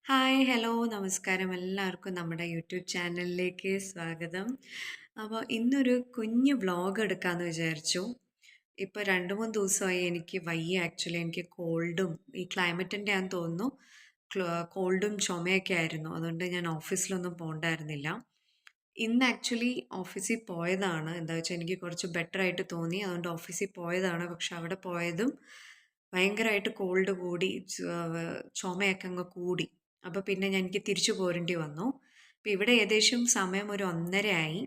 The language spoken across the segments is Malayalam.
ഹായ്, ഹലോ, നമസ്കാരം. എല്ലാവർക്കും നമ്മുടെ യൂട്യൂബ് ചാനലിലേക്ക് സ്വാഗതം. അപ്പോൾ ഇന്നൊരു കുഞ്ഞു വ്ളോഗ് എടുക്കാമെന്ന് വിചാരിച്ചു. ഇപ്പോൾ 2-3 ദിവസമായി എനിക്ക് വയ്യ. ആക്ച്വലി എനിക്ക് കോൾഡും ഈ ക്ലൈമറ്റിൻ്റെ ആണെന്ന് തോന്നുന്നു. കോൾഡും ചുമയൊക്കെ ആയിരുന്നു. അതുകൊണ്ട് ഞാൻ ഓഫീസിലൊന്നും പോകണ്ടായിരുന്നില്ല. ഇന്ന് ആക്ച്വലി ഓഫീസിൽ പോയതാണ്. എന്താ വെച്ചാൽ എനിക്ക് കുറച്ച് ബെറ്റർ ആയിട്ട് തോന്നി. അതുകൊണ്ട് ഓഫീസിൽ പോയതാണ്. പക്ഷെ അവിടെ പോയതും ഭയങ്കരമായിട്ട് കോൾഡ് കൂടി, ചുമയൊക്കെ അങ്ങ് കൂടി. അപ്പോൾ പിന്നെ എനിക്ക് തിരിച്ചു പോരേണ്ടി വന്നു. അപ്പോൾ ഇവിടെ ഏകദേശം സമയം ഒരു 1:30 ആയി.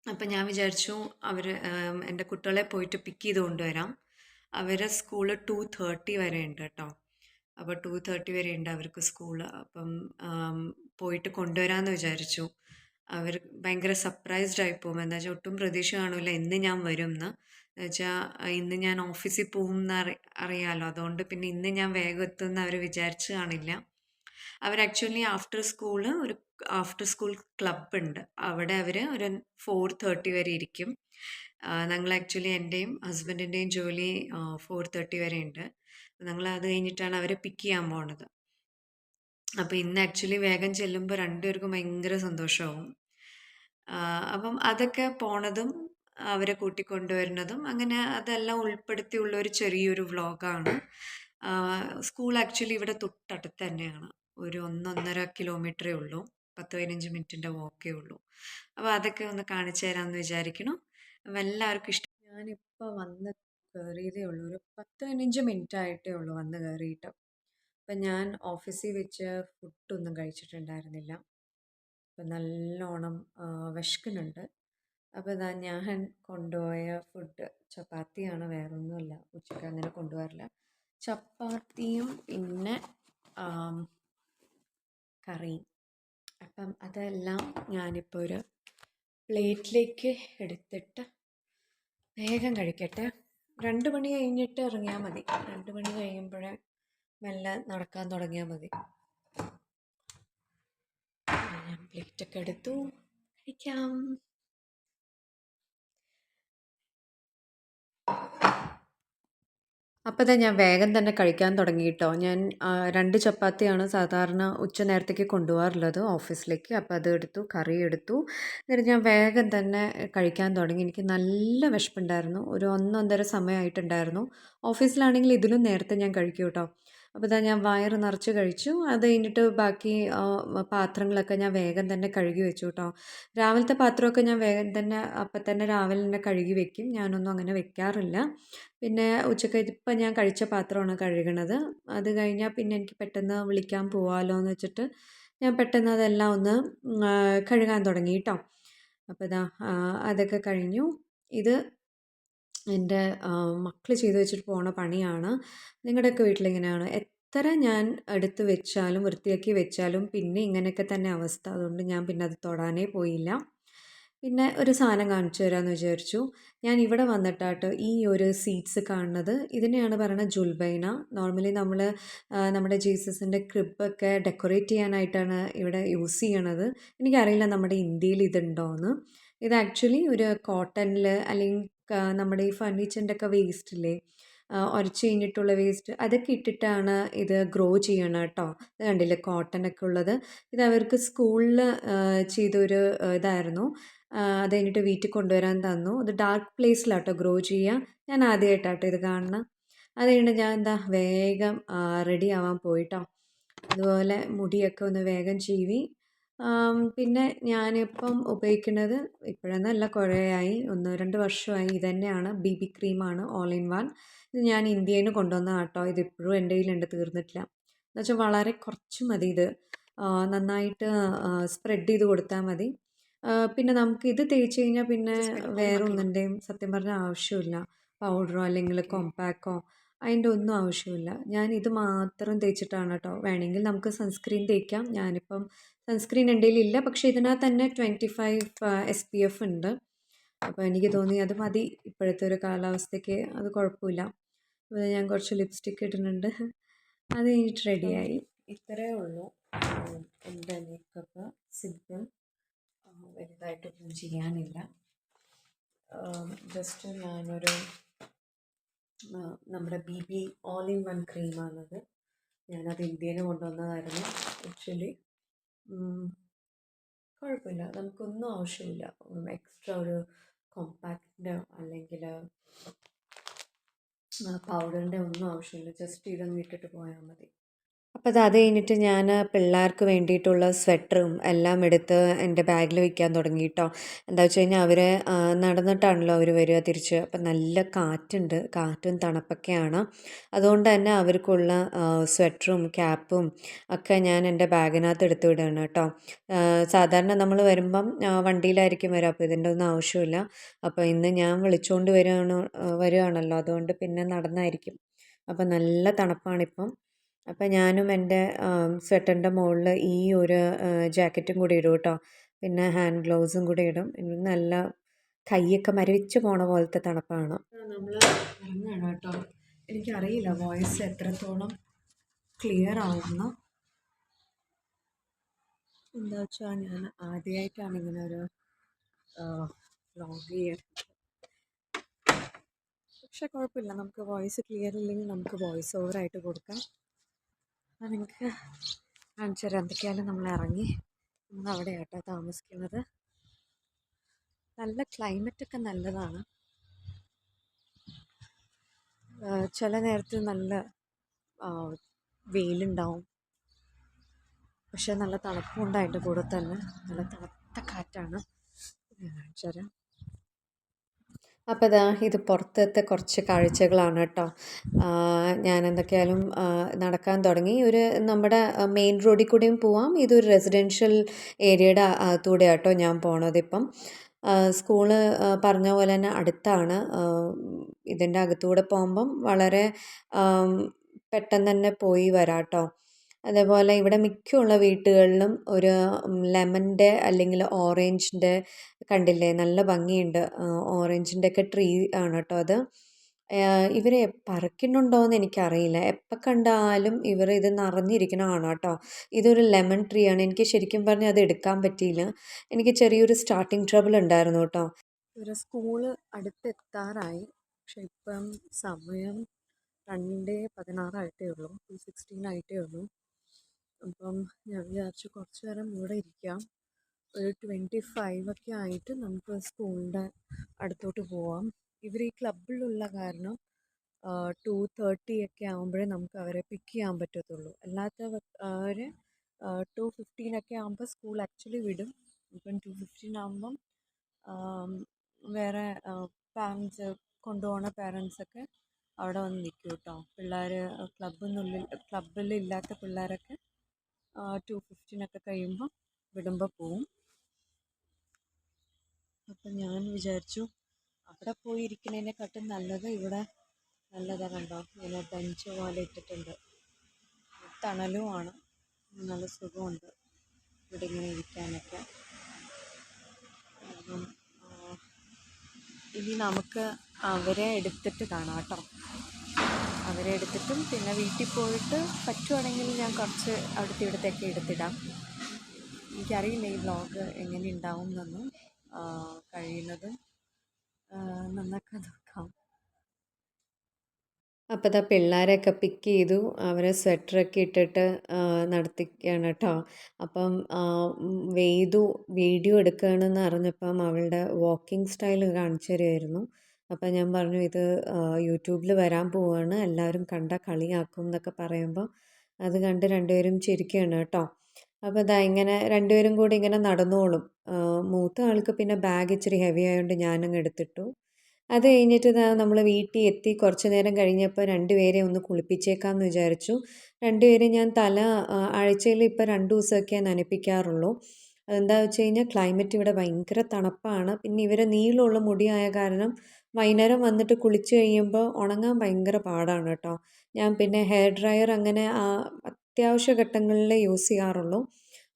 അപ്പം ഞാൻ വിചാരിച്ചു എൻ്റെ കുട്ടികളെ പോയിട്ട് പിക്ക് ചെയ്ത് കൊണ്ടുവരാം. അവരെ സ്കൂള് 2:30 വരെ ഉണ്ട് കേട്ടോ. അപ്പോൾ 2:30 വരെ ഉണ്ട് അവർക്ക് സ്കൂള്. അപ്പം പോയിട്ട് കൊണ്ടുവരാമെന്ന് വിചാരിച്ചു. അവർ ഭയങ്കര സർപ്രൈസ്ഡ് ആയി പോകും. എന്താ വെച്ചാൽ ഒട്ടും പ്രതീക്ഷ കാണില്ല ഇന്ന് ഞാൻ വരും എന്ന്. എന്നുവെച്ചാൽ ഇന്ന് ഞാൻ ഓഫീസിൽ പോകും എന്ന് അറിയാമല്ലോ. അതുകൊണ്ട് പിന്നെ ഇന്ന് ഞാൻ വേഗം എത്തുമെന്ന് അവർ വിചാരിച്ച് കാണില്ല. അവർ ആക്ച്വലി ആഫ്റ്റർ സ്കൂൾ ക്ലബ് ഉണ്ട്. അവിടെ അവർ ഒരു 4:30 വരെ ഇരിക്കും. ഞങ്ങൾ ആക്ച്വലി എൻ്റെയും ഹസ്ബൻഡിൻ്റെയും ജോലി 4:30 വരെ ഉണ്ട്. ഞങ്ങൾ അത് കഴിഞ്ഞിട്ടാണ് അവരെ പിക്ക് ചെയ്യാൻ പോണത്. അപ്പോൾ ഇന്ന് ആക്ച്വലി വേഗം ചെല്ലുമ്പോൾ രണ്ടുപേർക്കും ഭയങ്കര സന്തോഷമാവും. അപ്പം അതൊക്കെ പോണതും അവരെ കൂട്ടിക്കൊണ്ടുവരുന്നതും അങ്ങനെ അതെല്ലാം ഉൾപ്പെടുത്തിയുള്ള ഒരു ചെറിയൊരു വ്ളോഗാണ്. സ്കൂൾ ആക്ച്വലി ഇവിടെ തൊട്ടടുത്ത് തന്നെയാണ്. ഒരു 1-1.5 കിലോമീറ്ററേ ഉള്ളൂ. 10-15 മിനിറ്റിൻ്റെ വാക്കേ ഉള്ളൂ. അപ്പോൾ അതൊക്കെ ഒന്ന് കാണിച്ചു തരാമെന്ന് വിചാരിക്കണം. അപ്പം എല്ലാവർക്കും ഇഷ്ടം. ഞാനിപ്പോൾ വന്ന് കയറിയതേ ഉള്ളൂ. ഒരു 10-15 മിനിറ്റ് ആയിട്ടേ ഉള്ളൂ വന്ന് കയറിയിട്ട്. അപ്പം ഞാൻ ഓഫീസിൽ വെച്ച് ഫുഡൊന്നും കഴിച്ചിട്ടുണ്ടായിരുന്നില്ല. അപ്പം നല്ലോണം വിശക്കുന്നുണ്ട്. അപ്പോൾ ഇതാ ഞാൻ കൊണ്ടുപോയ ഫുഡ് ചപ്പാത്തിയാണ്, വേറൊന്നുമില്ല. ഉച്ചയ്ക്ക് അങ്ങനെ കൊണ്ടുപോകാറില്ല. ചപ്പാത്തിയും പിന്നെ കറിയും. അപ്പം അതെല്ലാം ഞാനിപ്പോൾ ഒരു പ്ലേറ്റിലേക്ക് എടുത്തിട്ട് വേഗം കഴിക്കട്ടെ. 2 മണി കഴിഞ്ഞിട്ട് ഇറങ്ങിയാൽ മതി. 2 മണി കഴിയുമ്പോഴേ മെല്ലെ നടക്കാൻ തുടങ്ങിയാൽ മതി. ഞാൻ പ്ലേറ്റൊക്കെ എടുത്തു, കഴിക്കാം. അപ്പോൾ ഇതാ ഞാൻ വേഗം തന്നെ കഴിക്കാൻ തുടങ്ങി കേട്ടോ. ഞാൻ 2 ചപ്പാത്തിയാണ് സാധാരണ ഉച്ച നേരത്തേക്ക് കൊണ്ടുപോകാറുള്ളത് ഓഫീസിലേക്ക്. അപ്പോൾ അത് എടുത്തു, കറി എടുത്തു. എന്നിട്ട് ഞാൻ വേഗം തന്നെ കഴിക്കാൻ തുടങ്ങി. എനിക്ക് നല്ല വിശപ്പുണ്ടായിരുന്നു. ഒരു 1-1:30 സമയമായിട്ടുണ്ടായിരുന്നു. ഓഫീസിലാണെങ്കിൽ ഇതിലും നേരത്തെ ഞാൻ കഴിക്കും കേട്ടോ. അപ്പോൾ ഇതാ ഞാൻ വയറ് നിറച്ച് കഴിച്ചു. അത് കഴിഞ്ഞിട്ട് ബാക്കി പാത്രങ്ങളൊക്കെ ഞാൻ വേഗം തന്നെ കഴുകി വെച്ചു കേട്ടോ. രാവിലത്തെ പാത്രമൊക്കെ ഞാൻ വേഗം തന്നെ അപ്പം തന്നെ രാവിലെ തന്നെ കഴുകി വെക്കും. ഞാനൊന്നും അങ്ങനെ വെക്കാറില്ല. പിന്നെ ഉച്ചയ്ക്ക് ഇപ്പം ഞാൻ കഴിച്ച പാത്രമാണ് കഴുകണത്. അത് കഴിഞ്ഞാൽ പിന്നെ എനിക്ക് പെട്ടെന്ന് വിളിക്കാൻ പോവാമല്ലോ എന്ന് വെച്ചിട്ട് ഞാൻ പെട്ടെന്ന് അതെല്ലാം ഒന്ന് കഴുകാൻ തുടങ്ങി കേട്ടോ. അപ്പോൾ ഇതാ അതൊക്കെ കഴിഞ്ഞു. ഇത് എൻ്റെ മക്കൾ ചെയ്ത് വെച്ചിട്ട് പോണ പണിയാണ്. നിങ്ങളുടെയൊക്കെ വീട്ടിലെങ്ങനെയാണ്? എത്ര ഞാൻ എടുത്ത് വെച്ചാലും വൃത്തിയാക്കി വെച്ചാലും പിന്നെ ഇങ്ങനെയൊക്കെ തന്നെ അവസ്ഥ. അതുകൊണ്ട് ഞാൻ പിന്നെ അത് തൊടാനേ പോയില്ല. പിന്നെ ഒരു സാധനം കാണിച്ചു തരാമെന്ന് വിചാരിച്ചു. ഞാൻ ഇവിടെ വന്നിട്ടാട്ടോ ഈ ഒരു സീഡ്സ് കാണുന്നത്. ഇതിനെയാണ് പറയുന്നത് ജുൽബൈന. നോർമലി നമ്മൾ നമ്മുടെ ജീസസിൻ്റെ ക്രിബൊക്കെ ഡെക്കറേറ്റ് ചെയ്യാനായിട്ടാണ് ഇവിടെ യൂസ് ചെയ്യണത്. എനിക്കറിയില്ല നമ്മുടെ ഇന്ത്യയിൽ ഇതുണ്ടോയെന്ന്. ഇത് ആക്ച്വലി ഒരു കോട്ടണിൽ അല്ലെങ്കിൽ നമ്മുടെ ഈ ഫർണിച്ചറിൻ്റെ ഒക്കെ വേസ്റ്റ് ഇല്ലേ, ഉരച്ച് കഴിഞ്ഞിട്ടുള്ള വേസ്റ്റ് അതൊക്കെ ഇട്ടിട്ടാണ് ഇത് ഗ്രോ ചെയ്യണം കേട്ടോ. ഇത് കണ്ടില്ലേ കോട്ടനൊക്കെ ഉള്ളത്. ഇത് അവർക്ക് സ്കൂളിൽ ചെയ്തൊരു ഇതായിരുന്നു. അത് കഴിഞ്ഞിട്ട് വീട്ടിൽ കൊണ്ടുവരാൻ തന്നു. അത് ഡാർക്ക് പ്ലേസിലാട്ടോ ഗ്രോ ചെയ്യുക. ഞാൻ ആദ്യമായിട്ടാട്ടോ ഇത് കാണുന്നത്. അത് കഴിഞ്ഞിട്ട് ഞാൻ എന്താ വേഗം റെഡി ആവാൻ പോയിട്ടോ. അതുപോലെ മുടിയൊക്കെ ഒന്ന് വേഗം ചീവി. പിന്നെ ഞാനിപ്പം ഉപയോഗിക്കുന്നത് ഇപ്പോഴെന്നല്ല, കുറേയായി, 1-2 വർഷമായി. ഇത് തന്നെയാണ് BB ക്രീമാണ്, ഓൾ ഇൻ വൺ. ഇത് ഞാൻ ഇന്ത്യയിൽ നിന്ന് കൊണ്ടുവന്നതാണ് കേട്ടോ. ഇതിപ്പോഴും എൻ്റെ കയ്യിലുണ്ട്, തീർന്നിട്ടില്ല. എന്നുവെച്ചാൽ വളരെ കുറച്ച് മതി ഇത്. നന്നായിട്ട് സ്പ്രെഡ് ചെയ്ത് കൊടുത്താൽ മതി. പിന്നെ നമുക്ക് ഇത് തേച്ച് കഴിഞ്ഞാൽ പിന്നെ വേറെ ഒന്നിൻ്റെയും സത്യം പറഞ്ഞാൽ ആവശ്യമില്ല. പൗഡറോ അല്ലെങ്കിൽ കോമ്പാക്കോ അതിൻ്റെ ഒന്നും ആവശ്യമില്ല. ഞാൻ ഇത് മാത്രം തേച്ചിട്ടാണ് കേട്ടോ. വേണമെങ്കിൽ നമുക്ക് സൺസ്ക്രീൻ തേക്കാം. ഞാനിപ്പം സൺസ്ക്രീൻ എൻ്റെ കയ്യിലില്ല. പക്ഷേ ഇതിനകത്ത് തന്നെ 25 SPF ഉണ്ട്. അപ്പോൾ എനിക്ക് തോന്നി അത് മതി ഇപ്പോഴത്തെ ഒരു കാലാവസ്ഥയ്ക്ക്, അത് കുഴപ്പമില്ല. അപ്പോൾ ഞാൻ കുറച്ച് ലിപ്സ്റ്റിക്ക് ഇടുന്നുണ്ട്. അത് കഴിഞ്ഞിട്ട് റെഡിയായി. ഇത്രയേ ഉള്ളൂ എൻ്റെ മേക്കപ്പ്. സിമ്പിൾ, വലുതായിട്ടൊന്നും ചെയ്യാനില്ല. ജസ്റ്റ് ഞാനൊരു നമ്മുടെ BB ഓൾ ഇൻ വൺ ക്രീമാണത്. ഞാനത് ഇന്ത്യയിൽ നിന്ന് കൊണ്ടുവന്നതായിരുന്നു ആക്ച്വലി. കുഴപ്പമില്ല, നമുക്കൊന്നും ആവശ്യമില്ല. എക്സ്ട്രാ ഒരു കോമ്പാക്റ്റിൻ്റെ അല്ലെങ്കിൽ പൗഡറിൻ്റെ ഒന്നും ആവശ്യമില്ല. ജസ്റ്റ് ഇതങ്ങ് ഇട്ടിട്ട് പോയാൽ മതി. അപ്പോൾ അത് കഴിഞ്ഞിട്ട് ഞാൻ പിള്ളേർക്ക് വേണ്ടിയിട്ടുള്ള സ്വെറ്ററും എല്ലാം എടുത്ത് എൻ്റെ ബാഗിൽ വെക്കാൻ തുടങ്ങി കേട്ടോ. എന്താ വെച്ച് കഴിഞ്ഞാൽ അവർ നടന്നിട്ടാണല്ലോ അവർ വരിക തിരിച്ച്. അപ്പം നല്ല കാറ്റുണ്ട്, കാറ്റും തണുപ്പൊക്കെയാണ്. അതുകൊണ്ട് തന്നെ അവർക്കുള്ള സ്വെറ്ററും ക്യാപ്പും ഒക്കെ ഞാൻ എൻ്റെ ബാഗിനകത്ത് എടുത്ത് വിടുകയാണ് കേട്ടോ. സാധാരണ നമ്മൾ വരുമ്പം വണ്ടിയിലായിരിക്കും വരിക, അപ്പോൾ ഇതിൻ്റെ ഒന്നും ആവശ്യമില്ല. അപ്പോൾ ഇന്ന് ഞാൻ വിളിച്ചുകൊണ്ട് വരുവാണല്ലോ, അതുകൊണ്ട് പിന്നെ നടന്നായിരിക്കും. അപ്പം നല്ല തണുപ്പാണിപ്പം. അപ്പം ഞാനും എൻ്റെ സ്വെറ്ററിൻ്റെ മുകളിൽ ഈ ഒരു ജാക്കറ്റും കൂടി ഇടും കേട്ടോ. പിന്നെ ഹാൻഡ് ഗ്ലൗസും കൂടി ഇടും. ഇത് നല്ല കൈയൊക്കെ മരവിച്ച് പോണ പോലത്തെ തണുപ്പാണ്. നമ്മൾ ഇറങ്ങുകയാണ് കേട്ടോ. എനിക്കറിയില്ല വോയിസ് എത്രത്തോളം ക്ലിയർ ആവുമെന്ന്. എന്താ വെച്ചാൽ ഞാൻ ആദ്യമായിട്ടാണ് ഇങ്ങനെ ഒരു വ്ളോഗ് ചെയ്യുന്നത്. പക്ഷെ കുഴപ്പമില്ല, നമുക്ക് വോയിസ് ക്ലിയർ ഇല്ലെങ്കിൽ നമുക്ക് വോയിസ് ഓവറായിട്ട് കൊടുക്കാം. അത് നിങ്ങൾക്ക് കാണിച്ചു തരാം. എന്തൊക്കെയായാലും നമ്മൾ ഇറങ്ങി, നമ്മൾ അവിടെ ആട്ടോ താമസിക്കുന്നത്. നല്ല ക്ലൈമറ്റൊക്കെ നല്ലതാണ്. ചില നേരത്ത് നല്ല വെയിലുണ്ടാവും, പക്ഷെ നല്ല തണുപ്പുണ്ട്. അതിൻ്റെ കൂടെ തന്നെ നല്ല തണുത്ത കാറ്റാണ്. കാണിച്ചു തരാം. അപ്പോൾ ഇത് പുറത്തത്തെ കുറച്ച് കാഴ്ചകളാണ് കേട്ടോ. ഞാൻ എന്തൊക്കെയായാലും നടക്കാൻ തുടങ്ങി. നമ്മുടെ മെയിൻ റോഡിൽ കൂടെയും പോവാം. ഇതൊരു റെസിഡൻഷ്യൽ ഏരിയയുടെ അകത്തൂടെ ആട്ടോ ഞാൻ പോണതിപ്പം. സ്കൂള് പറഞ്ഞ പോലെ തന്നെ അടുത്താണ്. ഇതിൻ്റെ അകത്തൂടെ പോകുമ്പം വളരെ പെട്ടെന്ന് തന്നെ പോയി വരാം കേട്ടോ. അതേപോലെ ഇവിടെ മിക്കുള്ള വീട്ടുകളിലും ഒരു ലെമണിൻ്റെ അല്ലെങ്കിൽ ഓറഞ്ചിൻ്റെ, കണ്ടില്ലേ നല്ല ഭംഗിയുണ്ട്. ഓറഞ്ചിൻ്റെ ഒക്കെ ട്രീ ആണ് കേട്ടോ അത്. ഇവരെ പറിക്കുന്നുണ്ടോയെന്ന് എനിക്കറിയില്ല. എപ്പോൾ കണ്ടാലും ഇവർ ഇത് നിറഞ്ഞിരിക്കണതാണ് കേട്ടോ. ഇതൊരു ലെമൺ ട്രീ ആണ്. എനിക്ക് ശരിക്കും പറഞ്ഞാൽ അത് എടുക്കാൻ പറ്റിയില്ല. എനിക്ക് ചെറിയൊരു സ്റ്റാർട്ടിങ് ട്രബിൾ ഉണ്ടായിരുന്നു കേട്ടോ. ഒരു സ്കൂള് അടുത്തെത്താറായി. പക്ഷെ ഇപ്പം സമയം 2:16 ഉള്ളൂ, 2:16 ആയിട്ടേ ഉള്ളൂ. അപ്പം ഞാൻ വിചാരിച്ചു കുറച്ച് നേരം ഇവിടെ ഇരിക്കാം. ഒരു 25 ഒക്കെ ആയിട്ട് നമുക്ക് സ്കൂളിൻ്റെ അടുത്തോട്ട് പോവാം. ഇവർ ഈ ക്ലബിലുള്ള കാരണം 2:30 ഒക്കെ ആകുമ്പോഴേ നമുക്ക് അവരെ പിക്ക് ചെയ്യാൻ പറ്റത്തുള്ളൂ. അല്ലാത്തവർ 2:15 ഒക്കെ ആകുമ്പോൾ സ്കൂൾ ആക്ച്വലി വിടും. ഇപ്പം 2:15 ആകുമ്പം വേറെ പാരൻസ് കൊണ്ടുപോകുന്ന പാരൻസൊക്കെ അവിടെ വന്ന് നിൽക്കും കേട്ടോ. പിള്ളേർ ക്ലബിലില്ലാത്ത പിള്ളേരൊക്കെ 2:15 ഒക്കെ കഴിയുമ്പോൾ വിടുമ്പോൾ പോവും. അപ്പം ഞാൻ വിചാരിച്ചു അവിടെ പോയി ഇരിക്കുന്നതിനെക്കാട്ടും നല്ലത് ഇവിടെ നല്ലതാണ്. കണ്ടോ, ഇങ്ങനെ ബെഞ്ച് പോലെ ഇട്ടിട്ടുണ്ട്. തണലുമാണ്, നല്ല സുഖമുണ്ട് ഇവിടെ ഇങ്ങനെ ഇരിക്കാനൊക്കെ. അപ്പം ഇനി നമുക്ക് അവരെ എടുത്തിട്ട് കാണാം കേട്ടോ. അവരെ എടുത്തിട്ടും പിന്നെ വീട്ടിൽ പോയിട്ട് പറ്റുവാണെങ്കിൽ ഞാൻ കുറച്ച് അവിടുത്തെ ഇവിടത്തേക്ക് എടുത്തിടാം. എനിക്കറിയില്ല ഈ വ്ളോഗ് എങ്ങനെ ഉണ്ടാവും എന്നൊന്നും. കഴിയുന്നതും നന്നാക്കാൻ നോക്കാം. അപ്പോൾ പിള്ളേരെയൊക്കെ പിക്ക് ചെയ്തു. അവരെ സ്വെറ്ററൊക്കെ ഇട്ടിട്ട് നടത്തിക്കുകയാണ് കേട്ടോ. അപ്പം വേദു വീഡിയോ എടുക്കുകയാണെന്ന് അറിഞ്ഞപ്പം അവളുടെ വാക്കിംഗ് സ്റ്റൈൽ കാണിച്ചു തരുമായിരുന്നു. അപ്പം ഞാൻ പറഞ്ഞു, ഇത് യൂട്യൂബിൽ വരാൻ പോവുകയാണ്, എല്ലാവരും കണ്ടാൽ കളിയാക്കും എന്നൊക്കെ പറയുമ്പോൾ അത് കണ്ട് രണ്ടുപേരും ചിരിക്കുകയാണ് കേട്ടോ. അപ്പോൾ ഇങ്ങനെ രണ്ടുപേരും കൂടി ഇങ്ങനെ നടന്നോളും. മൂത്ത ആൾക്ക് പിന്നെ ബാഗ് ഇച്ചിരി ഹെവി ആയതുകൊണ്ട് ഞാനങ്ങ് എടുത്തിട്ടു. അത് കഴിഞ്ഞിട്ട് നമ്മൾ വീട്ടിൽ എത്തി. കുറച്ച് നേരം കഴിഞ്ഞപ്പോൾ രണ്ടുപേരെ ഒന്ന് കുളിപ്പിച്ചേക്കാമെന്ന് വിചാരിച്ചു. രണ്ടുപേരെയും ഞാൻ ആഴ്ചയിൽ ഇപ്പോൾ 2 ദിവസമൊക്കെ നനപ്പിക്കാറുള്ളൂ. അതെന്താ വെച്ച് കഴിഞ്ഞാൽ ക്ലൈമറ്റ് ഇവിടെ ഭയങ്കര തണുപ്പാണ്. പിന്നെ ഇവരെ നീളമുള്ള മുടിയായ കാരണം വൈകുന്നേരം വന്നിട്ട് കുളിച്ച് കഴിയുമ്പോൾ ഉണങ്ങാൻ ഭയങ്കര പാടാണ് കേട്ടോ. ഞാൻ പിന്നെ ഹെയർ ഡ്രയർ അങ്ങനെ അത്യാവശ്യ ഘട്ടങ്ങളിൽ യൂസ് ചെയ്യാറുള്ളൂ.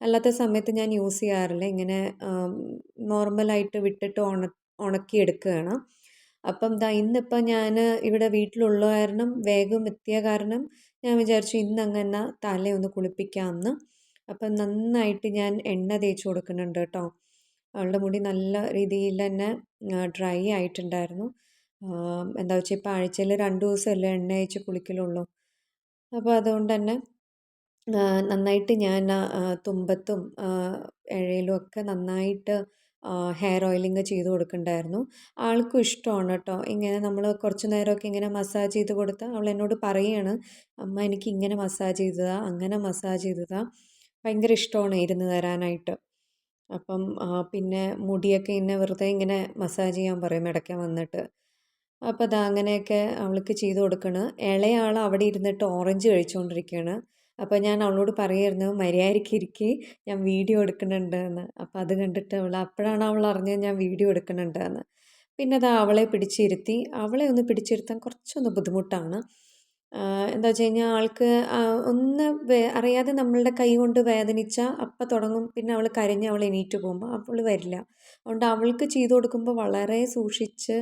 അല്ലാത്ത സമയത്ത് ഞാൻ യൂസ് ചെയ്യാറില്ല. ഇങ്ങനെ നോർമലായിട്ട് വിട്ടിട്ട് ഉണക്കിയെടുക്കുകയാണ്. അപ്പം ഇന്നിപ്പം ഞാൻ ഇവിടെ വീട്ടിലുള്ള കാരണം വേഗം എത്തിയ കാരണം ഞാൻ വിചാരിച്ചു ഇന്നങ്ങനെ തലയൊന്ന് കുളിപ്പിക്കാമെന്ന്. അപ്പം നന്നായിട്ട് ഞാൻ എണ്ണ തേച്ച് കൊടുക്കുന്നുണ്ട് കേട്ടോ. അവളുടെ മുടി നല്ല രീതിയിൽ തന്നെ ഡ്രൈ ആയിട്ടുണ്ടായിരുന്നു. എന്താ വെച്ചാൽ ഇപ്പോൾ ആഴ്ചയിൽ 2 ദിവസമല്ലേ എണ്ണ തേച്ച് കുളിക്കലുള്ളൂ. അപ്പോൾ അതുകൊണ്ട് തന്നെ നന്നായിട്ട് ഞാൻ തുമ്പത്തും ഇഴയിലും ഒക്കെ നന്നായിട്ട് ഹെയർ ഓയിലിംഗ് ചെയ്ത് കൊടുക്കുന്നുണ്ടായിരുന്നു. ആൾക്കും ഇഷ്ടമാണ് കേട്ടോ. ഇങ്ങനെ നമ്മൾ കുറച്ച് നേരമൊക്കെ ഇങ്ങനെ മസാജ് ചെയ്ത് കൊടുത്താൽ അവൾ എന്നോട് പറയാണ്, "അമ്മ എനിക്ക് ഇങ്ങനെ മസാജ് ചെയ്ത് താ, അങ്ങനെ മസാജ് ചെയ്ത് താ." ഭയങ്കര ഇഷ്ടമാണ് ഇരുന്ന് തരാനായിട്ട്. അപ്പം പിന്നെ മുടിയൊക്കെ ഇങ്ങനെ വെറുതെ ഇങ്ങനെ മസാജ് ചെയ്യാൻ പറയും ഇടയ്ക്ക് വന്നിട്ട്. അപ്പോൾ ദാ അങ്ങനെയൊക്കെ അവൾക്ക് ചെയ്ത് കൊടുക്കണ്. ഇളയാൾ അവിടെ ഇരുന്നിട്ട് ഓറഞ്ച് കഴിച്ചുകൊണ്ടിരിക്കുകയാണ്. അപ്പോൾ ഞാൻ അവളോട് പറയായിരുന്നു, മര്യാദയ്ക്ക് ഇരിക്ക്, ഞാൻ വീഡിയോ എടുക്കുന്നുണ്ട് എന്ന്. അപ്പോൾ അത് കണ്ടിട്ട് അപ്പോഴാണ് അവൾ അറിഞ്ഞത് ഞാൻ വീഡിയോ എടുക്കുന്നുണ്ട് എന്ന്. പിന്നെ ദാ അവളെ പിടിച്ചിരുത്തി. അവളെ ഒന്ന് പിടിച്ചിരുത്താൻ കുറച്ചൊന്ന് ബുദ്ധിമുട്ടാണ്. എന്താ വെച്ച് കഴിഞ്ഞാൽ ആൾക്ക് ഒന്ന് അറിയാതെ നമ്മളുടെ കൈ കൊണ്ട് വേദനിച്ചാൽ അപ്പം തുടങ്ങും. പിന്നെ അവൾ കരഞ്ഞ് അവൾ എണീറ്റ് പോകുമ്പോൾ അവൾ വരില്ല. അതുകൊണ്ട് അവൾക്ക് ചെയ്ത് കൊടുക്കുമ്പോൾ വളരെ സൂക്ഷിച്ച്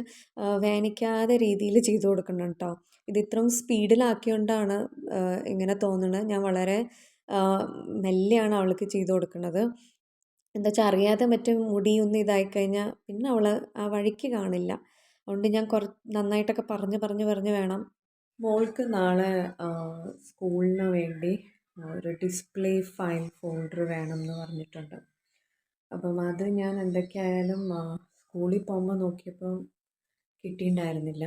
വേദനിക്കാതെ രീതിയിൽ ചെയ്ത് കൊടുക്കണം കേട്ടോ. ഇത് ഇത്രയും സ്പീഡിലാക്കിയോണ്ടാണ് ഇങ്ങനെ തോന്നുന്നത്. ഞാൻ വളരെ മെല്ലെയാണ് അവൾക്ക് ചെയ്ത് കൊടുക്കുന്നത്. എന്താ വെച്ചാൽ അറിയാതെ മറ്റേ മുടിയൊന്നും ഇതായിക്കഴിഞ്ഞാൽ പിന്നെ അവൾ ആ വഴിക്ക് കാണില്ല. അതുകൊണ്ട് ഞാൻ നന്നായിട്ടൊക്കെ പറഞ്ഞ് പറഞ്ഞ് പറഞ്ഞ് വേണം. മോൾക്ക് നാളെ സ്കൂളിന് വേണ്ടി ഒരു ഡിസ്പ്ലേ ഫയൽ ഫോൾഡർ വേണമെന്ന് പറഞ്ഞിട്ടുണ്ട്. അപ്പം അത് ഞാൻ എന്തൊക്കെയായാലും സ്കൂളിൽ പോകുമ്പോൾ നോക്കിയപ്പോൾ കിട്ടിയിട്ടുണ്ടായിരുന്നില്ല.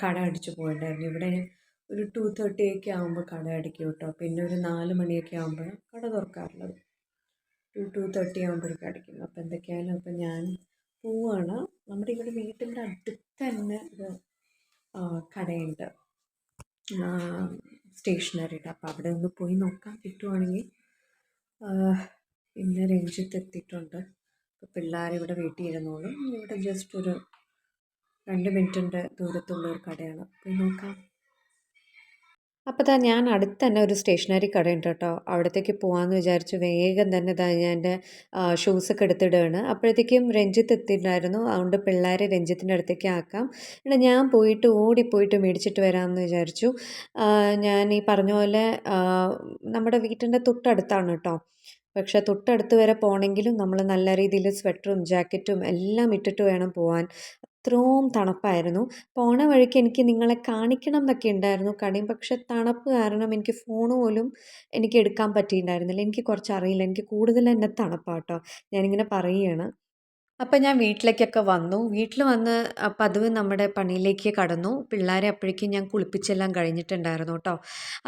കട അടിച്ചു പോയിട്ടുണ്ടായിരുന്നു. ഇവിടെ ഒരു 2:30 ഒക്കെ ആകുമ്പോൾ കട അടിക്കും കേട്ടോ. പിന്നെ ഒരു 4 മണിയൊക്കെ ആകുമ്പോൾ കട തുറക്കാറുള്ളത്. 2:30 ആകുമ്പോഴേക്കും അടിക്കും. അപ്പോൾ എന്തൊക്കെയായാലും അപ്പം ഞാൻ പോവുകയാണ്. നമ്മുടെ ഇവിടെ വീട്ടിൻ്റെ അടുത്ത് തന്നെ ഒരു കടയുണ്ട്, സ്റ്റേഷനറിയുടെ. അപ്പോൾ അവിടെ ഒന്ന് പോയി നോക്കാം കിട്ടുവാണെങ്കിൽ. പിന്നെ രഞ്ജിത്ത് എത്തിയിട്ടുണ്ട്. അപ്പോൾ പിള്ളേരിവിടെ വീട്ടിൽ ഇരുന്നോളും. ഇവിടെ ജസ്റ്റ് ഒരു 2 മിനിറ്റിൻ്റെ ദൂരത്തുള്ള ഒരു കടയാണ്. പോയി നോക്കാം. അപ്പോൾ ദാ ഞാൻ അടുത്ത് തന്നെ ഒരു സ്റ്റേഷനറി കടയുണ്ട് കേട്ടോ. അവിടത്തേക്ക് പോകാമെന്ന് വിചാരിച്ചു വേഗം തന്നെ ദാ ഞാൻ എൻ്റെ ഷൂസൊക്കെ എടുത്തിടുകയാണ്. അപ്പോഴത്തേക്കും രഞ്ജിത്ത് എത്തിയിട്ടുണ്ടായിരുന്നു. അതുകൊണ്ട് പിള്ളേരെ രഞ്ജിത്തിൻ്റെ അടുത്തേക്ക് ആക്കാം. എന്നിട്ട് ഞാൻ പോയിട്ട് ഓടിപ്പോയിട്ട് മേടിച്ചിട്ട് വരാമെന്ന് വിചാരിച്ചു. ഞാൻ ഈ പറഞ്ഞ പോലെ നമ്മുടെ വീട്ടിൻ്റെ തൊട്ടടുത്താണ് കേട്ടോ. പക്ഷേ തൊട്ടടുത്ത് വരെ പോകണമെങ്കിലും നമ്മൾ നല്ല രീതിയിൽ സ്വെറ്ററും ജാക്കറ്റും എല്ലാം ഇട്ടിട്ട് വേണം പോകാൻ. അത്രയും തണുപ്പായിരുന്നു. പോണ വഴിക്ക് എനിക്ക് നിങ്ങളെ കാണിക്കണം എന്നൊക്കെ ഉണ്ടായിരുന്നു കടയും. പക്ഷേ തണുപ്പ് കാരണം എനിക്ക് ഫോൺ പോലും എനിക്ക് എടുക്കാൻ പറ്റിയിട്ടുണ്ടായിരുന്നില്ല. എനിക്ക് കുറച്ച് അറിയില്ല. എനിക്ക് കൂടുതൽ തന്നെ തണുപ്പാട്ടോ. ഞാനിങ്ങനെ പറയുകയാണ്. അപ്പം ഞാൻ വീട്ടിലേക്കൊക്കെ വന്നു. വീട്ടിൽ വന്ന് പതിവ് നമ്മുടെ പണിയിലേക്ക് കടന്നു. പിള്ളേരെ അപ്പോഴേക്കും ഞാൻ കുളിപ്പിച്ചെല്ലാം കഴിഞ്ഞിട്ടുണ്ടായിരുന്നു കേട്ടോ.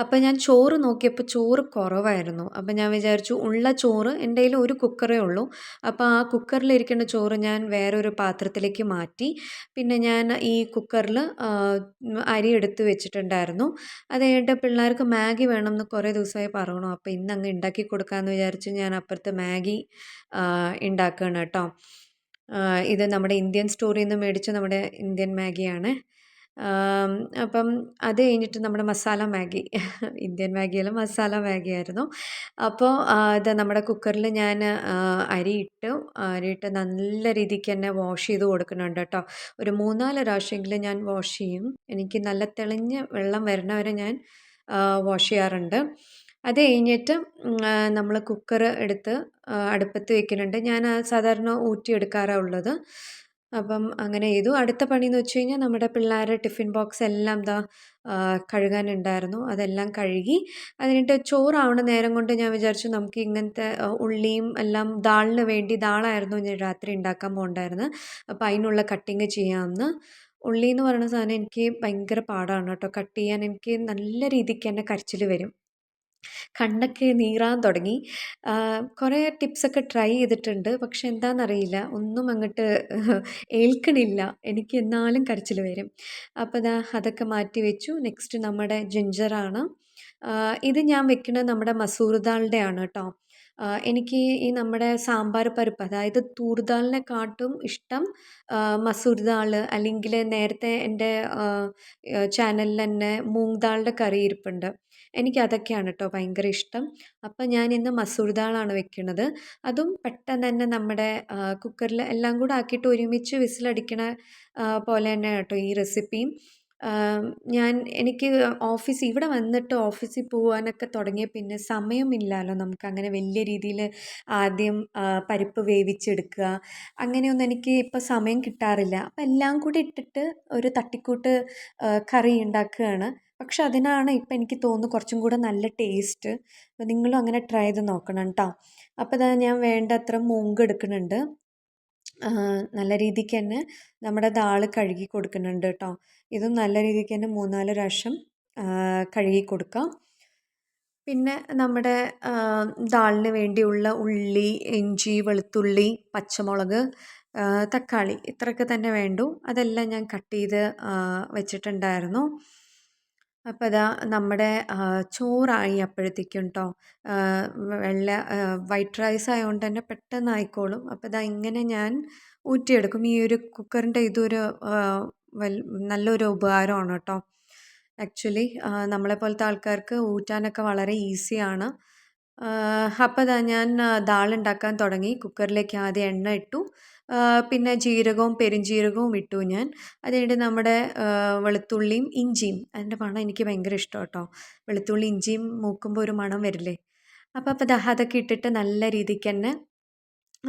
അപ്പം ഞാൻ ചോറ് നോക്കിയപ്പോൾ ചോറ് കുറവായിരുന്നു. അപ്പം ഞാൻ വിചാരിച്ചു ഉള്ള ചോറ് എൻ്റെ കയ്യിൽ ഒരു കുക്കറേ ഉള്ളൂ. അപ്പോൾ ആ കുക്കറിലിരിക്കുന്ന ചോറ് ഞാൻ വേറൊരു പാത്രത്തിലേക്ക് മാറ്റി. പിന്നെ ഞാൻ ഈ കുക്കറിൽ അരി എടുത്ത് വെച്ചിട്ടുണ്ടായിരുന്നു. അത് കഴിഞ്ഞിട്ട് പിള്ളേർക്ക് മാഗി വേണമെന്ന് കുറേ ദിവസമായി പറയണു. അപ്പോൾ ഇന്നങ്ങ് ഉണ്ടാക്കി കൊടുക്കാമെന്ന് വിചാരിച്ച് ഞാൻ അപ്പുറത്ത് മാഗി ഉണ്ടാക്കുകയാണ് കേട്ടോ. ഇത് നമ്മുടെ ഇന്ത്യൻ സ്റ്റോറിൽ നിന്ന് മേടിച്ച നമ്മുടെ ഇന്ത്യൻ മാഗിയാണ്. അപ്പം അത് കഴിഞ്ഞിട്ട് നമ്മുടെ മസാല മാഗി ഇന്ത്യൻ മാഗിയല്ല, മസാല മാഗി ആയിരുന്നു. അപ്പോൾ ഇത് നമ്മുടെ കുക്കറിൽ ഞാൻ അരിയിട്ടു. അരിയിട്ട് നല്ല രീതിക്ക് തന്നെ വാഷ് ചെയ്ത് കൊടുക്കുന്നുണ്ട് കേട്ടോ. ഒരു 3-4 പ്രാവശ്യമെങ്കിലും ഞാൻ വാഷ് ചെയ്യും. എനിക്ക് നല്ല തെളിഞ്ഞ വെള്ളം വരുന്നവരെ ഞാൻ വാഷ് ചെയ്യാറുണ്ട്. അത് കഴിഞ്ഞിട്ട് നമ്മൾ കുക്കർ എടുത്ത് അടുപ്പത്ത് വെക്കുന്നുണ്ട്. ഞാൻ സാധാരണ ഊറ്റിയെടുക്കാറാണ് ഉള്ളത്. അപ്പം അങ്ങനെ ചെയ്തു. അടുത്ത പണിയെന്ന് വെച്ച് കഴിഞ്ഞാൽ നമ്മുടെ പിള്ളേരുടെ ടിഫിൻ ബോക്സ് എല്ലാം കഴുകാനുണ്ടായിരുന്നു. അതെല്ലാം കഴുകി. അത് കഴിഞ്ഞിട്ട് ചോറാവണ നേരം കൊണ്ട് ഞാൻ വിചാരിച്ചു നമുക്ക് ഇങ്ങനത്തെ ഉള്ളിയും എല്ലാം ദാളിന് വേണ്ടി ദാളായിരുന്നു ഞാൻ രാത്രി ഉണ്ടാക്കാൻ പോകണ്ടായിരുന്നത്. അപ്പോൾ അതിനുള്ള കട്ടിങ് ചെയ്യാമെന്ന്. ഉള്ളി എന്ന് പറയുന്ന സാധനം എനിക്ക് ഭയങ്കര പാടാണ് കേട്ടോ. കട്ട് ചെയ്യാൻ എനിക്ക് നല്ല രീതിക്ക് തന്നെ കരച്ചിൽ വരും. കണ്ണൊക്കെ നീറാൻ തുടങ്ങി. കുറേ ടിപ്സൊക്കെ ട്രൈ ചെയ്തിട്ടുണ്ട്. പക്ഷെ എന്താണെന്നറിയില്ല, ഒന്നും അങ്ങോട്ട് ഏൽക്കണില്ല. എനിക്ക് എന്നാലും കരച്ചിൽ വരും. അപ്പോൾ ദാ അതൊക്കെ മാറ്റി വെച്ചു. നെക്സ്റ്റ് നമ്മുടെ ജിഞ്ചറാണ്. ഇത് ഞാൻ വെക്കുന്നത് നമ്മുടെ മസൂർ ദാലിൻ്റെ ആണ് കേട്ടോ. എനിക്ക് ഈ നമ്മുടെ സാമ്പാർ പരിപ്പ്, അതായത് തൂർ ദാലിനെക്കാട്ടും ഇഷ്ടം മസൂർ ദാൽ, അല്ലെങ്കിൽ നേരത്തെ എൻ്റെ ചാനലിൽ തന്നെ മൂങ് ദാലിൻ്റെ കറി ഇരിപ്പുണ്ട്. എനിക്കതൊക്കെയാണ് കേട്ടോ ഭയങ്കര ഇഷ്ടം. അപ്പം ഞാനിന്ന് മസൂർ ദാളാണ് വെക്കുന്നത്. അതും പെട്ടെന്ന് തന്നെ നമ്മുടെ കുക്കറിൽ എല്ലാം കൂടെ ആക്കിയിട്ട് ഒരുമിച്ച് വിസിലടിക്കണ പോലെ തന്നെ കേട്ടോ ഈ റെസിപ്പിയും. എനിക്ക് ഇവിടെ വന്നിട്ട് ഓഫീസിൽ പോകാനൊക്കെ തുടങ്ങിയ പിന്നെ സമയമില്ലല്ലോ നമുക്കങ്ങനെ വലിയ രീതിയിൽ ആദ്യം പരിപ്പ് വേവിച്ചെടുക്കുക, അങ്ങനെയൊന്നും എനിക്ക് ഇപ്പോൾ സമയം കിട്ടാറില്ല. അപ്പം എല്ലാം കൂടി ഇട്ടിട്ട് ഒരു തട്ടിക്കൂട്ട് കറി ഉണ്ടാക്കുകയാണ്. പക്ഷെ അതിനാണ് ഇപ്പം എനിക്ക് തോന്നുന്നു കുറച്ചും കൂടെ നല്ല ടേസ്റ്റ്. അപ്പം നിങ്ങളും അങ്ങനെ ട്രൈ ചെയ്ത് നോക്കണം കേട്ടോ. അപ്പോൾ ഇതാ ഞാൻ വേണ്ടത്ര മൂങ്ക് എടുക്കുന്നുണ്ട്. നല്ല രീതിക്ക് തന്നെ നമ്മുടെ ദാള് കഴുകി കൊടുക്കുന്നുണ്ട് കേട്ടോ. ഇതും നല്ല രീതിക്ക് തന്നെ 3-4 പ്രാവശ്യം കഴുകി കൊടുക്കാം. പിന്നെ നമ്മുടെ ദാളിന് വേണ്ടിയുള്ള ഉള്ളി, ഇഞ്ചി, വെളുത്തുള്ളി, പച്ചമുളക്, തക്കാളി ഇത്രയൊക്കെ തന്നെ വേണ്ടു. അതെല്ലാം ഞാൻ കട്ട് ചെയ്ത് വെച്ചിട്ടുണ്ടായിരുന്നു. അപ്പോൾ അതാ നമ്മുടെ ചോറായി അപ്പോഴത്തേക്കും കേട്ടോ. വെള്ള വൈറ്റ് റൈസ് ആയതുകൊണ്ട് തന്നെ പെട്ടെന്ന് ആയിക്കോളും. അപ്പോൾ ഇതാ ഇങ്ങനെ ഞാൻ ഊറ്റിയെടുക്കും. ഈ ഒരു കുക്കറിൻ്റെ ഇതൊരു നല്ലൊരു ഉപകാരമാണ് കേട്ടോ. ആക്ച്വലി നമ്മളെപ്പോലത്തെ ആൾക്കാർക്ക് ഊറ്റാനൊക്കെ വളരെ ഈസിയാണ്. അപ്പോൾ ദാ ഞാൻ ദാളുണ്ടാക്കാൻ തുടങ്ങി. കുക്കറിലേക്ക് ആദ്യം എണ്ണ ഇട്ടു. പിന്നെ ജീരകവും പെരുംജീരകവും ഇട്ടു ഞാൻ. അത് കഴിഞ്ഞിട്ട് നമ്മുടെ വെളുത്തുള്ളിയും ഇഞ്ചിയും, അതിൻ്റെ മണം എനിക്ക് ഭയങ്കര ഇഷ്ടമാണ് കേട്ടോ. വെളുത്തുള്ളി ഇഞ്ചിയും മൂക്കുമ്പോൾ ഒരു മണം വരില്ലേ. അപ്പോൾ ദാ അതൊക്കെ ഇട്ടിട്ട് നല്ല രീതിക്ക് തന്നെ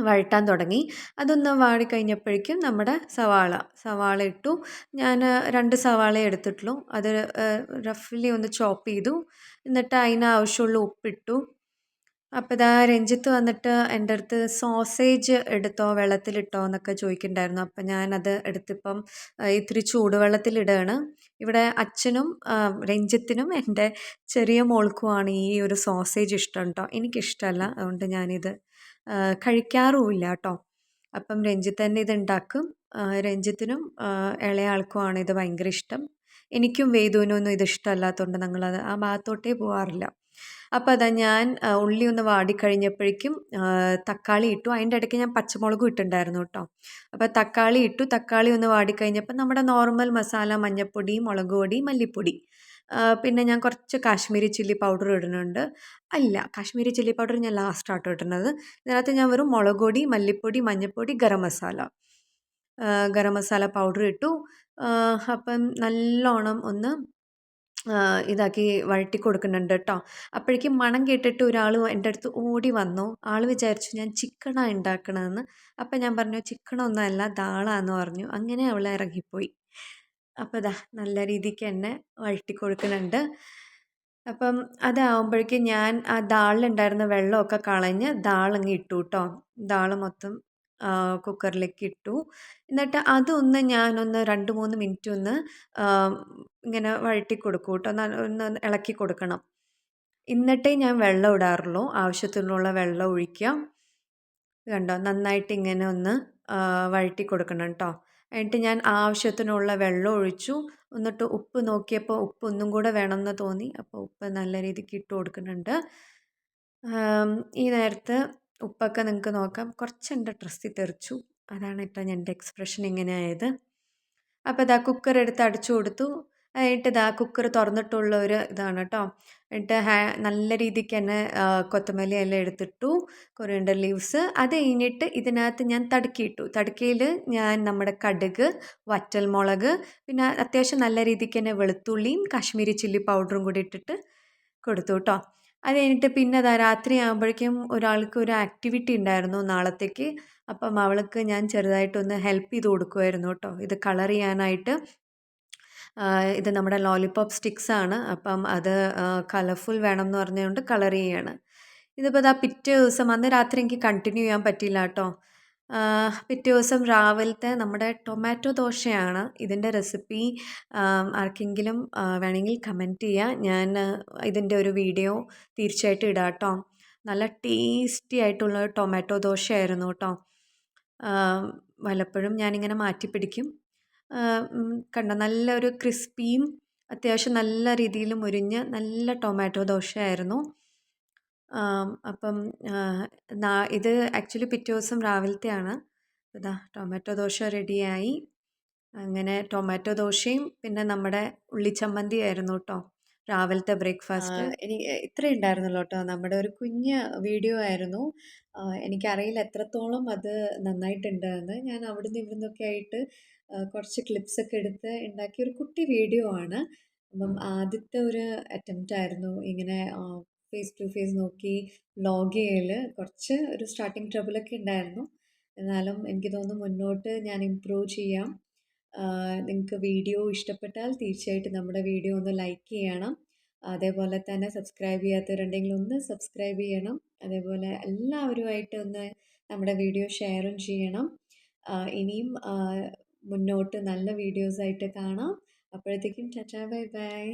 വഴറ്റാൻ തുടങ്ങി. അതൊന്ന് വാടിക്കഴിഞ്ഞപ്പോഴേക്കും നമ്മുടെ സവാള ഇട്ടു. ഞാൻ 2 സവാളയെ എടുത്തിട്ടുള്ളൂ. അത് റഫ്ലി ഒന്ന് ചോപ്പ് ചെയ്തു. എന്നിട്ട് അതിനാവശ്യമുള്ള ഉപ്പിട്ടു. അപ്പോൾ ഇതാ രഞ്ജിത്ത് വന്നിട്ട് എൻ്റെ അടുത്ത് സോസേജ് എടുത്തോ വെള്ളത്തിലിട്ടോ എന്നൊക്കെ ചോദിക്കുന്നുണ്ടായിരുന്നു. അപ്പം ഞാനത് എടുത്തിപ്പം ഇത്തിരി ചൂടുവെള്ളത്തിലിടുകയാണ്. ഇവിടെ അച്ഛനും രഞ്ജിത്തിനും എൻ്റെ ചെറിയ മോൾക്കുമാണ് ഈ ഒരു സോസേജ് ഇഷ്ടം കേട്ടോ. എനിക്കിഷ്ടമല്ല. അതുകൊണ്ട് ഞാനിത് കഴിക്കാറുമില്ല കേട്ടോ. അപ്പം രഞ്ജിത്ത് തന്നെ ഇത് ഉണ്ടാക്കും. രഞ്ജിത്തിനും ഇളയ ആൾക്കുമാണ് ഇത് ഭയങ്കര ഇഷ്ടം. എനിക്കും വേദുവിനൊന്നും ഇത് ഇഷ്ടമല്ലാത്തതുകൊണ്ട് ഞങ്ങളത് ആ ഭാഗത്തോട്ടേ പോകാറില്ല. അപ്പോൾ അതാ ഞാൻ ഉള്ളി ഒന്ന് വാടിക്കഴിഞ്ഞപ്പോഴേക്കും തക്കാളി ഇട്ടു. അതിൻ്റെ ഇടയ്ക്ക് ഞാൻ പച്ചമുളകും ഇട്ടിട്ടുണ്ടായിരുന്നു കേട്ടോ. അപ്പോൾ തക്കാളി ഇട്ടു. തക്കാളി ഒന്ന് വാടിക്കഴിഞ്ഞപ്പോൾ നമ്മുടെ നോർമൽ മസാല മഞ്ഞൾപ്പൊടി, മുളക് പൊടി, മല്ലിപ്പൊടി, പിന്നെ ഞാൻ കുറച്ച് കാശ്മീരി ചില്ലി പൗഡർ ഇടുന്നുണ്ട്. അല്ല, കാശ്മീരി ചില്ലി പൗഡർ ഞാൻ ലാസ്റ്റാട്ടോ ഇടുന്നത്. ഇതിനകത്ത് ഞാൻ വെറും മുളക് പൊടി, മല്ലിപ്പൊടി, മഞ്ഞൾപ്പൊടി, ഗരം മസാല പൗഡർ ഇട്ടു. അപ്പം നല്ലോണം ഒന്ന് ഇതാക്കി വഴറ്റി കൊടുക്കുന്നുണ്ട് കേട്ടോ. അപ്പോഴേക്കും മണം കേട്ടിട്ട് ഒരാൾ എൻ്റെ അടുത്ത് ഓടി വന്നു. ആൾ വിചാരിച്ചു ഞാൻ ചിക്കനാണ് ഉണ്ടാക്കണതെന്ന്. അപ്പം ഞാൻ പറഞ്ഞു ചിക്കനൊന്നുമല്ല ദാളാന്ന് പറഞ്ഞു. അങ്ങനെ അവൾ ഇറങ്ങിപ്പോയി. അപ്പോൾ ദാ നല്ല രീതിക്ക് തന്നെ വഴറ്റി കൊടുക്കുന്നുണ്ട്. അപ്പം അതാവുമ്പോഴേക്കും ഞാൻ ആ ദാളിലുണ്ടായിരുന്ന വെള്ളമൊക്കെ കളഞ്ഞ് ദാളങ്ങ് ഇട്ടു കേട്ടോ. ദാൾ മൊത്തം കുക്കറിലേക്ക് ഇട്ടു. എന്നിട്ട് അതൊന്ന് ഞാനൊന്ന് 2-3 മിനിറ്റ് ഒന്ന് ഇങ്ങനെ വഴറ്റി കൊടുക്കും കേട്ടോ. ഒന്ന് ഇളക്കി കൊടുക്കണം. എന്നിട്ടേ ഞാൻ വെള്ളം ഇടാറുള്ളൂ. ആവശ്യത്തിനുള്ള വെള്ളം ഒഴിക്കുക. കണ്ടോ, നന്നായിട്ട് ഇങ്ങനെ ഒന്ന് വഴറ്റി കൊടുക്കണം കേട്ടോ. എന്നിട്ട് ഞാൻ ആവശ്യത്തിനുള്ള വെള്ളം ഒഴിച്ചു. എന്നിട്ട് ഉപ്പ് നോക്കിയപ്പോൾ ഉപ്പ് ഒന്നും കൂടെ വേണമെന്ന് തോന്നി. അപ്പോൾ ഉപ്പ് നല്ല രീതിക്ക് ഇട്ട് കൊടുക്കുന്നുണ്ട്. ഈ നേരത്ത് ഉപ്പൊക്കെ നിങ്ങൾക്ക് നോക്കാം. കുറച്ച് എൻ്റെ ഡ്രസ്സിൽ തെറിച്ചു. അതാണ് കേട്ടോ എൻ്റെ എക്സ്പ്രഷൻ ഇങ്ങനെ ആയത്. അപ്പോൾ ഇതാ കുക്കർ എടുത്ത് അടച്ചു കൊടുത്തു. എന്നിട്ട് ഇതാ കുക്കർ തുറന്നിട്ടുള്ള ഒരു ഇതാണ് കേട്ടോ. എന്നിട്ട് നല്ല രീതിക്ക് തന്നെ കൊത്തമല്ലി എല്ലാം എടുത്തിട്ടു, കൊറിയൻഡർ ലീവ്സ്. അത് കഴിഞ്ഞിട്ട് ഇതിനകത്ത് ഞാൻ തടുക്കിയിട്ടു. തടുക്കയിൽ ഞാൻ നമ്മുടെ കടുക്, വറ്റൽമുളക്, പിന്നെ അത്യാവശ്യം നല്ല രീതിക്ക് തന്നെ വെളുത്തുള്ളിയും കാശ്മീരി ചില്ലി പൗഡറും കൂടി ഇട്ടിട്ട് കൊടുത്തു കേട്ടോ. അത് കഴിഞ്ഞിട്ട് പിന്നെ അതാ രാത്രി ആകുമ്പോഴേക്കും ഒരാൾക്ക് ഒരു ആക്ടിവിറ്റി ഉണ്ടായിരുന്നു നാളത്തേക്ക്. അപ്പം അവൾക്ക് ഞാൻ ചെറുതായിട്ടൊന്ന് ഹെൽപ്പ് ചെയ്ത് കൊടുക്കുമായിരുന്നു കേട്ടോ. ഇത് കളർ ചെയ്യാനായിട്ട്. ഇത് നമ്മുടെ ലോലിപോപ്പ് സ്റ്റിക്സാണ്. അപ്പം അത് കളർഫുൾ വേണം എന്ന് പറഞ്ഞുകൊണ്ട് കളർ ചെയ്യാണ്. ഇതിപ്പോൾ ഇതാ പിറ്റേ ദിവസം അന്ന് രാത്രി എനിക്ക് കണ്ടിന്യൂ ചെയ്യാൻ പറ്റിയില്ല കേട്ടോ. പിറ്റേ ദിവസം രാവിലത്തെ നമ്മുടെ ടൊമാറ്റോ ദോശയാണ്. ഇതിൻ്റെ റെസിപ്പി ആർക്കെങ്കിലും വേണമെങ്കിൽ കമൻറ്റ് ചെയ്യുക. ഞാൻ ഇതിൻ്റെ ഒരു വീഡിയോ തീർച്ചയായിട്ടും ഇടാം കേട്ടോ. നല്ല ടേസ്റ്റി ആയിട്ടുള്ള ടൊമാറ്റോ ദോശയായിരുന്നു കേട്ടോ. വല്ലപ്പോഴും ഞാനിങ്ങനെ മാറ്റി പിടിക്കും. കണ്ടോ, നല്ലൊരു ക്രിസ്പിയും അത്യാവശ്യം നല്ല രീതിയിൽ മുരിഞ്ഞ നല്ല ടൊമാറ്റോ ദോശയായിരുന്നു. അപ്പം ഇത് ആക്ച്വലി പിറ്റേ ദിവസം രാവിലത്തെയാണ്. ഇതാ ടൊമാറ്റോ ദോശ റെഡിയായി. അങ്ങനെ ടൊമാറ്റോ ദോശയും പിന്നെ നമ്മുടെ ഉള്ളിച്ചമ്മന്തി ആയിരുന്നു കേട്ടോ രാവിലത്തെ ബ്രേക്ക്ഫാസ്റ്റ്. ഇത്രയും ഉണ്ടായിരുന്നല്ലോ കേട്ടോ. നമ്മുടെ ഒരു കുഞ്ഞ് വീഡിയോ ആയിരുന്നു. എനിക്കറിയില്ല എത്രത്തോളം അത് നന്നായിട്ടുണ്ട് എന്ന്. ഞാൻ അവിടുന്ന് ഇവിടുന്നൊക്കെ ആയിട്ട് കുറച്ച് ക്ലിപ്സൊക്കെ എടുത്ത് ഉണ്ടാക്കിയ ഒരു കുട്ടി വീഡിയോ ആണ്. അപ്പം ആദ്യത്തെ ഒരു അറ്റംപ്റ്റ് ആയിരുന്നു ഇങ്ങനെ ഫേസ് ടു ഫേസ് നോക്കി വ്ലോഗ് ചെയ്യൽ. കുറച്ച് ഒരു സ്റ്റാർട്ടിങ് ട്രബിളൊക്കെ ഉണ്ടായിരുന്നു. എന്നാലും എനിക്ക് തോന്നുന്നു മുന്നോട്ട് ഞാൻ ഇമ്പ്രൂവ് ചെയ്യാം. നിങ്ങൾക്ക് വീഡിയോ ഇഷ്ടപ്പെട്ടാൽ തീർച്ചയായിട്ടും നമ്മുടെ വീഡിയോ ഒന്ന് ലൈക്ക് ചെയ്യണം. അതേപോലെ തന്നെ സബ്സ്ക്രൈബ് ചെയ്യാത്തവരുണ്ടെങ്കിൽ ഒന്ന് സബ്സ്ക്രൈബ് ചെയ്യണം. അതേപോലെ എല്ലാവരുമായിട്ട് ഒന്ന് നമ്മുടെ വീഡിയോ ഷെയറും ചെയ്യണം. ഇനിയും മുന്നോട്ട് നല്ല വീഡിയോസായിട്ട് കാണാം. അപ്പോഴത്തേക്കും ടാറ്റാ ബൈ ബൈ.